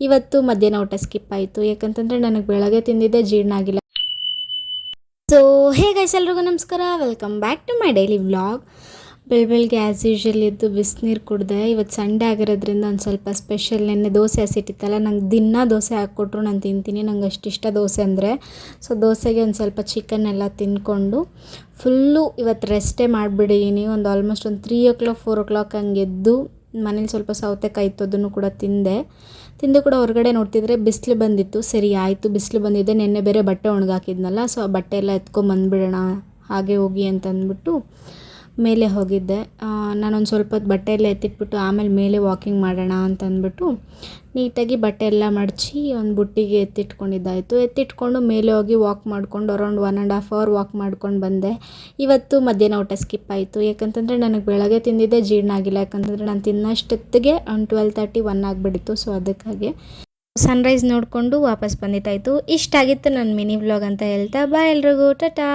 ಇವತ್ತು ಮಧ್ಯಾಹ್ನ ಊಟ ಸ್ಕಿಪ್ ಆಯಿತು, ಯಾಕಂತಂದರೆ ನನಗೆ ಬೆಳಗ್ಗೆ ತಿಂದಿದ್ದೆ ಜೀರ್ಣ ಆಗಿಲ್ಲ. ಸೊ ಹೇ ಗೈಸ್, ಎಲ್ರಿಗೂ ನಮಸ್ಕಾರ, welcome back to my daily vlog. ಬೆಳಗ್ಗೆ ಆ್ಯಸ್ ಯೂಶ್ವಲ್ ಇದ್ದು ಬಿಸಿನೀರು ಕುಡಿದೆ. ಇವತ್ತು ಸಂಡೇ ಆಗಿರೋದ್ರಿಂದ ಒಂದು ಸ್ವಲ್ಪ ಸ್ಪೆಷಲ್. ನೆನ್ನೆ ದೋಸೆ ಹಸಿಟ್ಟಿತ್ತಲ್ಲ, ನಂಗೆ ದಿನ ದೋಸೆ ಹಾಕ್ಕೊಟ್ರು ನಾನು ತಿಂತೀನಿ, ನಂಗೆ ಅಷ್ಟಿಷ್ಟ ದೋಸೆ ಅಂದರೆ. ಸೊ ದೋಸೆಗೆ ಒಂದು ಸ್ವಲ್ಪ ಚಿಕನ್ ಎಲ್ಲ ತಿಂದ್ಕೊಂಡು ಫುಲ್ಲು ಇವತ್ತು ರೆಸ್ಟೇ ಮಾಡಿಬಿಟ್ಟಿದ್ದೀನಿ. ಒಂದು ಆಲ್ಮೋಸ್ಟ್ ಒಂದು 3 o'clock 4 o'clock ಹಂಗೆ ಎದ್ದು ಮನೇಲಿ ಸ್ವಲ್ಪ ಸೌತೆಕಾಯಿ ಇತ್ತು, ಅದನ್ನು ಕೂಡ ತಿಂದು ಕೂಡ ಹೊರಗಡೆ ನೋಡ್ತಿದ್ರೆ ಬಿಸಿಲು ಬಂದಿತ್ತು. ಸರಿ ಆಯಿತು, ಬಿಸಿಲು ಬಂದಿದ್ದೆ, ನೆನ್ನೆ ಬೇರೆ ಬಟ್ಟೆ ಒಣಗಾಕಿದ್ನಲ್ಲ, ಸೊ ಆ ಬಟ್ಟೆ ಎಲ್ಲ ಎತ್ಕೊಂಬಂದ್ಬಿಡೋಣ ಹಾಗೆ ಹೋಗಿ ಅಂತಂದ್ಬಿಟ್ಟು ಮೇಲೆ ಹೋಗಿದ್ದೆ. ನಾನೊಂದು ಸ್ವಲ್ಪ ಹೊತ್ತು ಬಟ್ಟೆ ಎಲ್ಲ ಎತ್ತಿಟ್ಬಿಟ್ಟು ಆಮೇಲೆ ಮೇಲೆ ವಾಕಿಂಗ್ ಮಾಡೋಣ ಅಂತಂದ್ಬಿಟ್ಟು ನೀಟಾಗಿ ಬಟ್ಟೆ ಎಲ್ಲ ಮಡಚಿ ಒಂದು ಬುಟ್ಟಿಗೆ ಎತ್ತಿಟ್ಕೊಂಡು ಮೇಲೆ ಹೋಗಿ ವಾಕ್ ಮಾಡ್ಕೊಂಡು ಅರೌಂಡ್ 1.5 hour ವಾಕ್ ಮಾಡ್ಕೊಂಡು ಬಂದೆ. ಇವತ್ತು ಮಧ್ಯಾಹ್ನ ಊಟ ಸ್ಕಿಪ್ ಆಯಿತು, ಯಾಕಂತಂದರೆ ನನಗೆ ಬೆಳಗ್ಗೆ ತಿಂದಿದ್ದೆ ಜೀರ್ಣ ಆಗಿಲ್ಲ. ಯಾಕಂತಂದರೆ ನಾನು ತಿನ್ನೋಷ್ಟೊತ್ತಿಗೆ ಒಂದು 12:30 1 ಆಗಿಬಿಟ್ಟಿತ್ತು. ಸೊ ಅದಕ್ಕಾಗಿ ಸನ್ರೈಸ್ ನೋಡಿಕೊಂಡು ವಾಪಸ್ ಬಂದಿತ್ತಾಯಿತು. ಇಷ್ಟಾಗಿತ್ತು ನನ್ನ ಮಿನಿ ವ್ಲಾಗ್ ಅಂತ ಹೇಳ್ತಾ ಬಾಯ್ ಎಲ್ರಿಗೂ, ಟಾಟಾ.